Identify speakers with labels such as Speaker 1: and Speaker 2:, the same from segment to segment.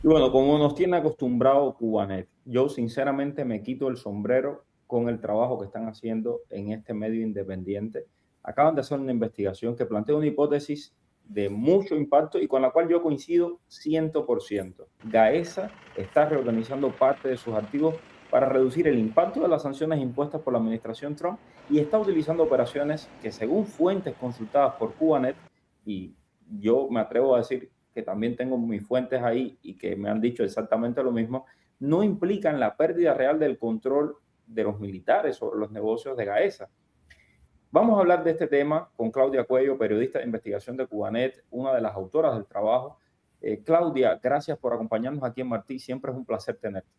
Speaker 1: Y bueno, como nos tiene acostumbrado Cubanet, yo sinceramente me quito el sombrero con el trabajo que están haciendo en este medio independiente. Acaban de hacer una investigación que plantea una hipótesis de mucho impacto y con la cual yo coincido 100%. Gaesa está reorganizando parte de sus activos para reducir el impacto de las sanciones impuestas por la administración Trump y está utilizando operaciones que, según fuentes consultadas por Cubanet, y yo me atrevo a decir que también tengo mis fuentes ahí y que me han dicho exactamente lo mismo, no implican la pérdida real del control de los militares sobre los negocios de Gaesa. Vamos a hablar de este tema con Claudia Cuello, periodista de investigación de Cubanet, una de las autoras del trabajo. Claudia, gracias por acompañarnos aquí en Martí. Siempre es un placer tenerte.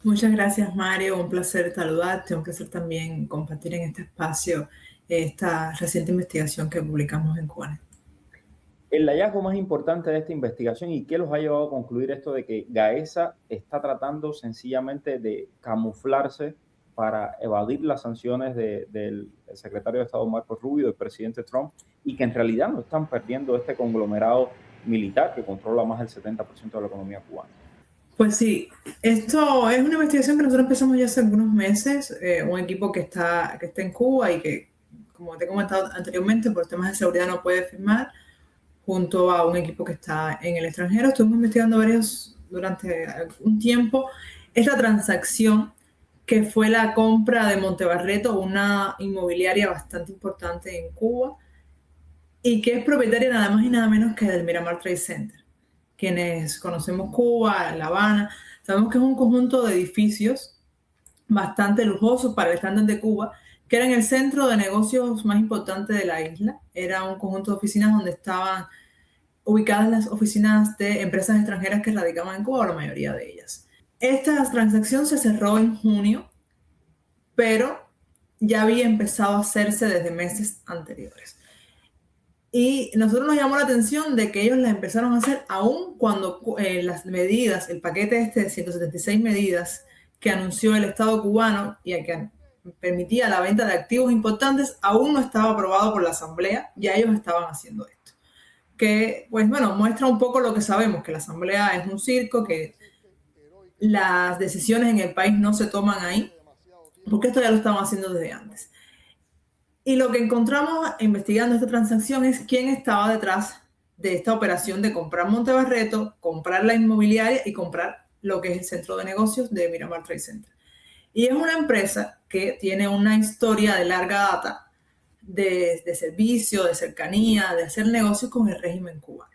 Speaker 2: Muchas gracias, Mario. Un placer saludarte, un placer también compartir en este espacio esta reciente investigación que publicamos en Cubanet.
Speaker 1: El hallazgo más importante de esta investigación y qué los ha llevado a concluir esto de que Gaesa está tratando sencillamente de camuflarse para evadir las sanciones del secretario de Estado Marco Rubio, del presidente Trump, y que en realidad no están perdiendo este conglomerado militar que controla más del 70% de la economía cubana.
Speaker 2: Pues sí, esto es una investigación que nosotros empezamos ya hace algunos meses, un equipo que está en Cuba y que, como te he comentado anteriormente, por temas de seguridad no puede firmar, junto a un equipo que está en el extranjero. Estuvimos investigando durante un tiempo esta transacción que fue la compra de Montebarreto, una inmobiliaria bastante importante en Cuba y que es propietaria nada más y nada menos que del Miramar Trade Center. Quienes conocemos Cuba, La Habana, sabemos que es un conjunto de edificios bastante lujosos para el estándar de Cuba, que eran el centro de negocios más importante de la isla. Era un conjunto de oficinas donde estaban ubicadas las oficinas de empresas extranjeras que radicaban en Cuba, o la mayoría de ellas. Esta transacción se cerró en junio, pero ya había empezado a hacerse desde meses anteriores. Y nosotros nos llamó la atención de que ellos la empezaron a hacer aún cuando las medidas, el paquete este de 176 medidas que anunció el Estado cubano y que permitía la venta de activos importantes, aún no estaba aprobado por la Asamblea, ya ellos estaban haciendo esto. Que, pues bueno, muestra un poco lo que sabemos, que la Asamblea es un circo, que las decisiones en el país no se toman ahí, porque esto ya lo estaban haciendo desde antes. Y lo que encontramos investigando esta transacción es quién estaba detrás de esta operación de comprar Montebarreto, comprar la inmobiliaria y comprar lo que es el centro de negocios de Miramar Trade Center. Y es una empresa que tiene una historia de larga data de servicio, de cercanía, de hacer negocios con el régimen cubano,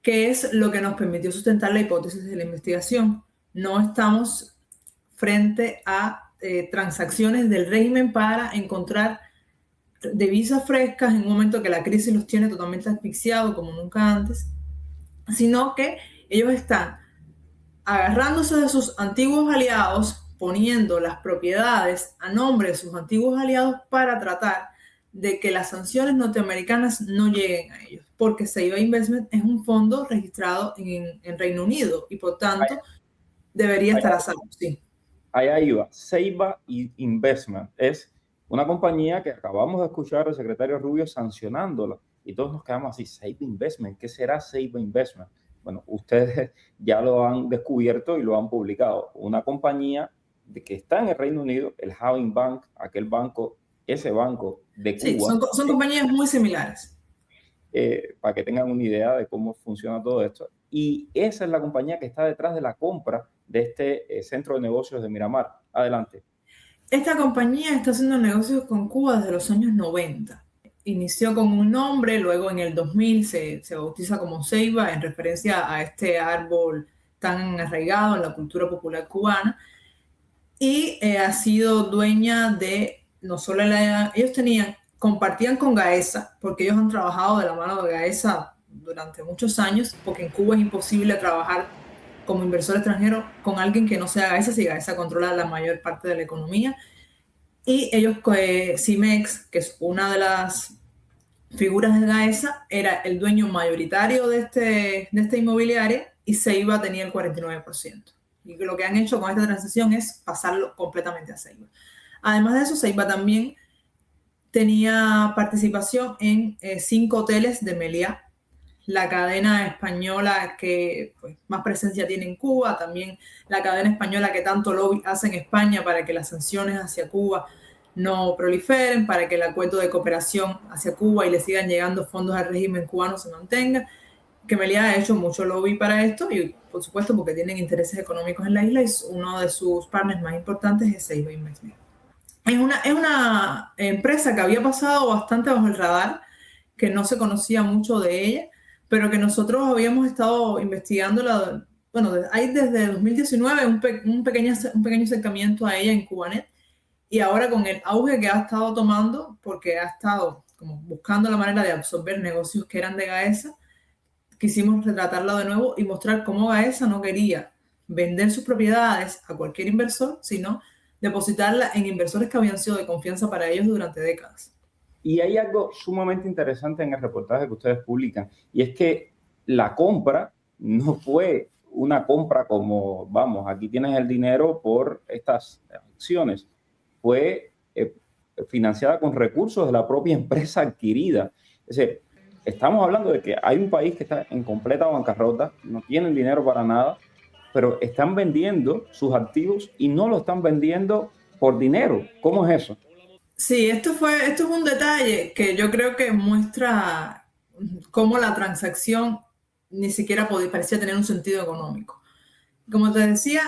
Speaker 2: que es lo que nos permitió sustentar la hipótesis de la investigación. No estamos frente a transacciones del régimen para encontrar divisas frescas en un momento que la crisis los tiene totalmente asfixiados como nunca antes, sino que ellos están agarrándose de sus antiguos aliados, poniendo las propiedades a nombre de sus antiguos aliados para tratar de que las sanciones norteamericanas no lleguen a ellos, porque Ceiba Investment es un fondo registrado en Reino Unido y por tanto debería estar a salvo. Sí.
Speaker 1: Allá iba. Ceiba Investment es una compañía que acabamos de escuchar al secretario Rubio sancionándola y todos nos quedamos así, Ceiba Investment, ¿qué será Ceiba Investment? Bueno, ustedes ya lo han descubierto y lo han publicado. Una compañía que está en el Reino Unido, el Having Bank, aquel banco, ese banco de Cuba.
Speaker 2: Sí, son compañías muy similares.
Speaker 1: Para que tengan una idea de cómo funciona todo esto. Y esa es la compañía que está detrás de la compra de este centro de negocios de Miramar. Adelante.
Speaker 2: Esta compañía está haciendo negocios con Cuba desde los años 90. Inició con un nombre, luego en el 2000 se bautiza como Ceiba en referencia a este árbol tan arraigado en la cultura popular cubana y ha sido dueña de no solo ellos compartían con Gaesa, porque ellos han trabajado de la mano de Gaesa durante muchos años, porque en Cuba es imposible trabajar como inversor extranjero con alguien que no sea Gaesa, si Gaesa controla la mayor parte de la economía. Y ellos, Cimex, que es una de las figuras de Gaesa, era el dueño mayoritario de esta inmobiliaria y Ceiba tenía el 49%. Y lo que han hecho con esta transacción es pasarlo completamente a Ceiba. Además de eso, Ceiba también tenía participación en 5 hoteles de Meliá la cadena española que pues, más presencia tiene en Cuba, también la cadena española que tanto lobby hace en España para que las sanciones hacia Cuba no proliferen, para que el acuerdo de cooperación hacia Cuba y le sigan llegando fondos al régimen cubano se mantenga, que Meliá ha hecho mucho lobby para esto y por supuesto porque tienen intereses económicos en la isla y uno de sus partners más importantes es Ceiba Investment. Es una empresa que había pasado bastante bajo el radar, que no se conocía mucho de ella, pero que nosotros habíamos estado investigándola. Bueno, hay desde 2019 un pequeño acercamiento a ella en Cubanet, y ahora con el auge que ha estado tomando, porque ha estado como buscando la manera de absorber negocios que eran de Gaesa, quisimos retratarla de nuevo y mostrar cómo Gaesa no quería vender sus propiedades a cualquier inversor, sino depositarla en inversores que habían sido de confianza para ellos durante décadas.
Speaker 1: Y hay algo sumamente interesante en el reportaje que ustedes publican, y es que la compra no fue una compra como, vamos, aquí tienes el dinero por estas acciones. Fue financiada con recursos de la propia empresa adquirida. Es decir, estamos hablando de que hay un país que está en completa bancarrota, no tienen dinero para nada, pero están vendiendo sus activos y no lo están vendiendo por dinero. ¿Cómo es eso?
Speaker 2: Sí, esto es un detalle que yo creo que muestra cómo la transacción ni siquiera parecía tener un sentido económico. Como te decía,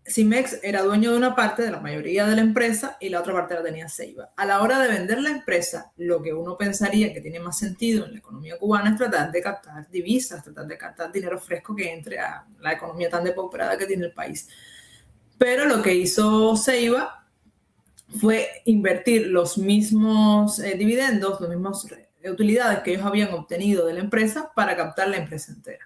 Speaker 2: Cimex era dueño de una parte de la mayoría de la empresa y la otra parte la tenía Ceiba. A la hora de vender la empresa, lo que uno pensaría que tiene más sentido en la economía cubana es tratar de captar divisas, tratar de captar dinero fresco que entre a la economía tan depauperada que tiene el país. Pero lo que hizo Ceiba fue invertir los mismos dividendos, las mismas utilidades que ellos habían obtenido de la empresa para captar la empresa entera.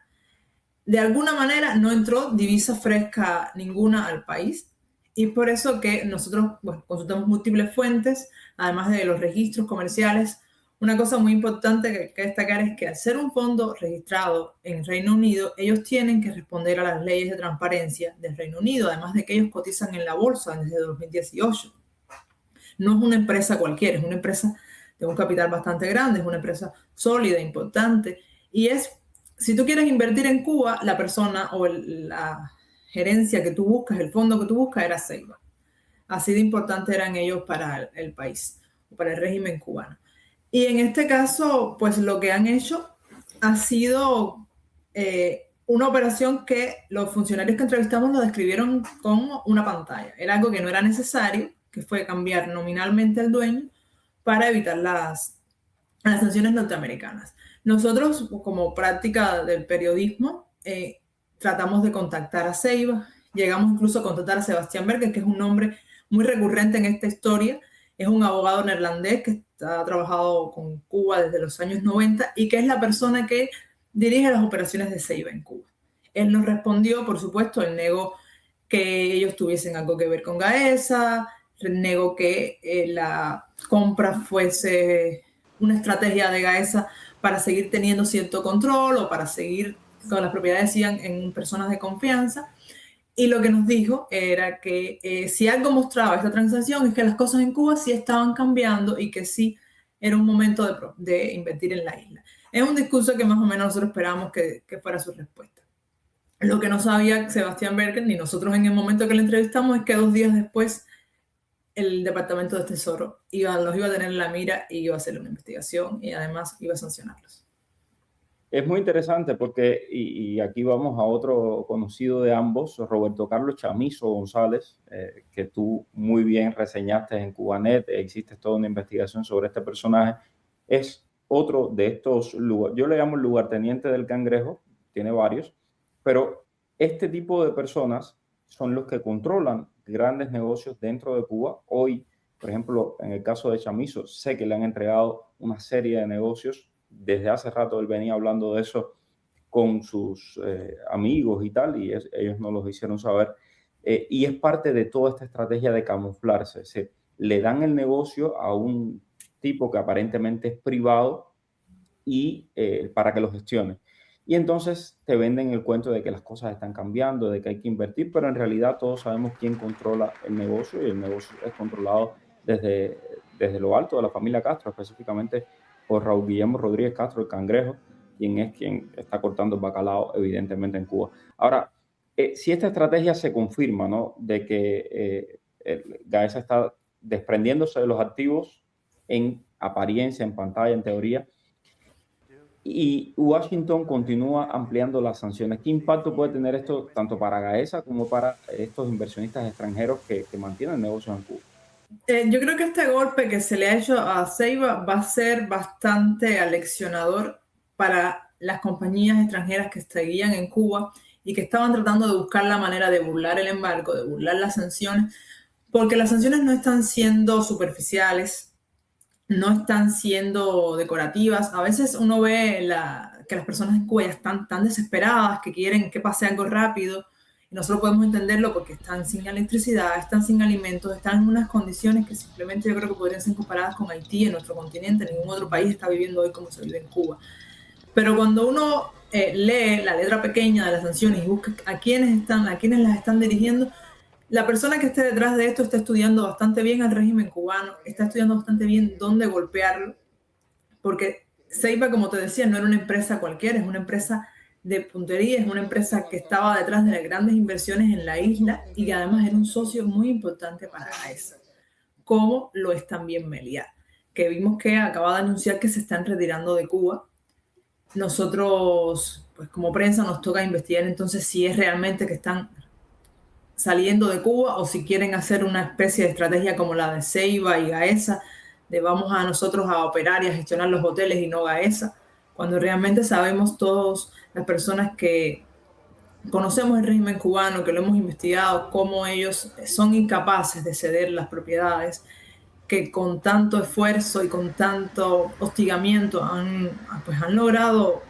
Speaker 2: De alguna manera no entró divisa fresca ninguna al país, y por eso que nosotros consultamos múltiples fuentes, además de los registros comerciales. Una cosa muy importante que hay que destacar es que al ser un fondo registrado en Reino Unido, ellos tienen que responder a las leyes de transparencia del Reino Unido, además de que ellos cotizan en la bolsa desde 2018. No es una empresa cualquiera, es una empresa de un capital bastante grande, es una empresa sólida, importante, y si tú quieres invertir en Cuba, la persona o la gerencia que tú buscas, el fondo que tú buscas era Ceiba. Así de importante eran ellos para el país, para el régimen cubano. Y en este caso, pues lo que han hecho ha sido una operación que los funcionarios que entrevistamos lo describieron como una pantalla. Era algo que no era necesario, que fue cambiar nominalmente al dueño para evitar las sanciones norteamericanas. Nosotros, como práctica del periodismo, tratamos de contactar a Ceiba, llegamos incluso a contactar a Sebastián Berger, que es un nombre muy recurrente en esta historia. Es un abogado neerlandés que ha trabajado con Cuba desde los años 90 y que es la persona que dirige las operaciones de Ceiba en Cuba. Él nos respondió, por supuesto, él negó que ellos tuviesen algo que ver con Gaesa, negó que la compra fuese una estrategia de Gaesa para seguir teniendo cierto control o para seguir con las propiedades sigan en personas de confianza. Y lo que nos dijo era que si algo mostraba esta transacción es que las cosas en Cuba sí estaban cambiando y que sí era un momento de invertir en la isla. Es un discurso que más o menos nosotros esperábamos que fuera su respuesta. Lo que no sabía Sebastián Berger ni nosotros en el momento que le entrevistamos es que 2 días después el Departamento de Tesoro los iba a tener en la mira y iba a hacer una investigación y además iba a sancionarlos.
Speaker 1: Es muy interesante porque, y aquí vamos a otro conocido de ambos, Roberto Carlos Chamizo González, que tú muy bien reseñaste en Cubanet, hiciste toda una investigación sobre este personaje. Es otro de estos lugares, yo le llamo el lugarteniente del cangrejo, tiene varios, pero este tipo de personas son los que controlan grandes negocios dentro de Cuba. Hoy, por ejemplo, en el caso de Chamizo, sé que le han entregado una serie de negocios. Desde hace rato él venía hablando de eso con sus amigos y tal, y ellos no los hicieron saber. Y es parte de toda esta estrategia de camuflarse. Le dan el negocio a un tipo que aparentemente es privado y para que lo gestione. Y entonces te venden el cuento de que las cosas están cambiando, de que hay que invertir, pero en realidad todos sabemos quién controla el negocio, y el negocio es controlado desde lo alto de la familia Castro, específicamente por Raúl Guillermo Rodríguez Castro, el Cangrejo, quien es quien está cortando el bacalao, evidentemente, en Cuba. Ahora, si esta estrategia se confirma, ¿no?, de que Gaesa está desprendiéndose de los activos en apariencia, en pantalla, en teoría, y Washington continúa ampliando las sanciones, ¿qué impacto puede tener esto tanto para Gaesa como para estos inversionistas extranjeros que mantienen negocios en Cuba?
Speaker 2: Yo creo que este golpe que se le ha hecho a Ceiba va a ser bastante aleccionador para las compañías extranjeras que seguían en Cuba y que estaban tratando de buscar la manera de burlar el embargo, de burlar las sanciones, porque las sanciones no están siendo superficiales, no están siendo decorativas. A veces uno ve que las personas en Cuba ya están tan desesperadas que quieren que pase algo rápido. Y nosotros podemos entenderlo porque están sin electricidad, están sin alimentos, están en unas condiciones que simplemente yo creo que podrían ser comparadas con Haití en nuestro continente. Ningún otro país está viviendo hoy como se vive en Cuba. Pero cuando uno lee la letra pequeña de las sanciones y busca a quiénes las están dirigiendo, la persona que esté detrás de esto está estudiando bastante bien al régimen cubano, está estudiando bastante bien dónde golpearlo, porque Ceiba, como te decía, no era una empresa cualquiera, es una empresa de puntería, es una empresa que estaba detrás de las grandes inversiones en la isla y que además era un socio muy importante para Gaesa, como lo es también Meliá, que vimos que acaba de anunciar que se están retirando de Cuba. Nosotros, pues como prensa, nos toca investigar entonces si es realmente que están saliendo de Cuba o si quieren hacer una especie de estrategia como la de Ceiba y Gaesa, de vamos a nosotros a operar y a gestionar los hoteles y no Gaesa, cuando realmente sabemos todas las personas que conocemos el régimen cubano, que lo hemos investigado, cómo ellos son incapaces de ceder las propiedades, que con tanto esfuerzo y con tanto hostigamiento han logrado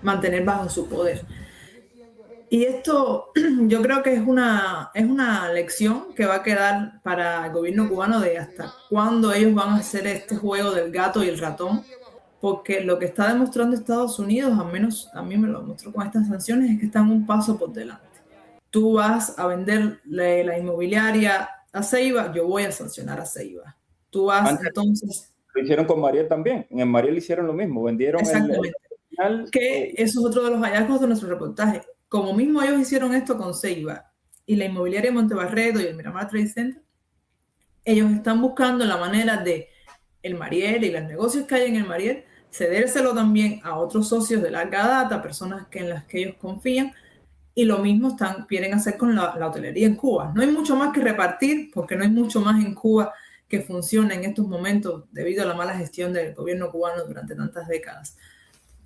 Speaker 2: mantener bajo su poder. Y esto yo creo que es una lección que va a quedar para el gobierno cubano de hasta cuándo ellos van a hacer este juego del gato y el ratón, porque lo que está demostrando Estados Unidos, al menos a mí me lo demostró con estas sanciones, es que están un paso por delante. Tú vas a vender la inmobiliaria a Ceiba, yo voy a sancionar a Ceiba. Tú vas
Speaker 1: Antes
Speaker 2: entonces...
Speaker 1: lo hicieron con Mariel también. En el Mariel hicieron lo mismo, vendieron
Speaker 2: Exactamente.
Speaker 1: final.
Speaker 2: Que eso es otro de los hallazgos de nuestro reportaje. Como mismo ellos hicieron esto con Ceiba y la inmobiliaria Montebarreto y el Miramar Trade Center, ellos están buscando la manera de el Mariel y los negocios que hay en el Mariel, cedérselo también a otros socios de larga data, personas en las que ellos confían, y lo mismo quieren hacer con la hotelería en Cuba. No hay mucho más que repartir, porque no hay mucho más en Cuba que funcione en estos momentos debido a la mala gestión del gobierno cubano durante tantas décadas.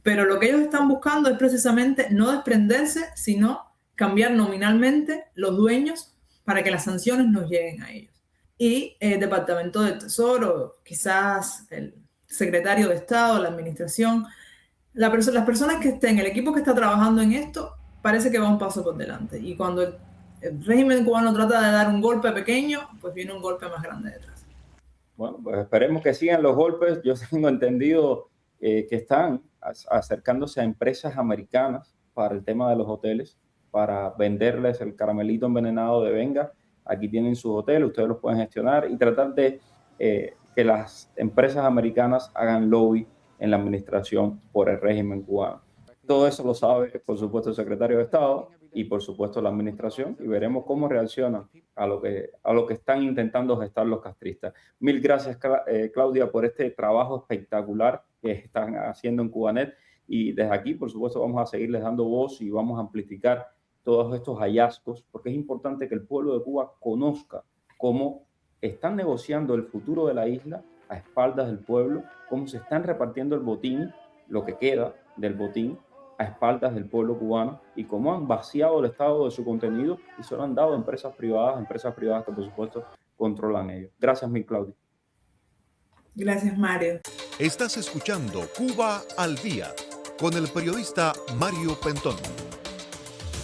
Speaker 2: Pero lo que ellos están buscando es precisamente no desprenderse, sino cambiar nominalmente los dueños para que las sanciones nos lleguen a ellos. Y el Departamento del Tesoro, quizás el secretario de Estado, la administración, las personas que estén, el equipo que está trabajando en esto, parece que va un paso por delante. Y cuando el régimen cubano trata de dar un golpe pequeño, pues viene un golpe más grande detrás.
Speaker 1: Bueno, pues esperemos que sigan los golpes. Yo tengo entendido que están acercándose a empresas americanas para el tema de los hoteles, para venderles el caramelito envenenado de venga. Aquí tienen sus hoteles, ustedes los pueden gestionar y tratar de que las empresas americanas hagan lobby en la administración por el régimen cubano. Todo eso lo sabe, por supuesto, el secretario de Estado y, por supuesto, la administración, y veremos cómo reaccionan a lo que están intentando gestar los castristas. Mil gracias, Claudia, por este trabajo espectacular que están haciendo en Cubanet, y desde aquí, por supuesto, vamos a seguirles dando voz y vamos a amplificar todos estos hallazgos, porque es importante que el pueblo de Cuba conozca cómo están negociando el futuro de la isla a espaldas del pueblo, cómo se están repartiendo el botín, lo que queda del botín, a espaldas del pueblo cubano, y cómo han vaciado el Estado de su contenido y se lo han dado a empresas privadas que por supuesto controlan ellos. Gracias, mi Claudia.
Speaker 2: Gracias, Mario.
Speaker 3: Estás escuchando Cuba al Día con el periodista Mario Pentón.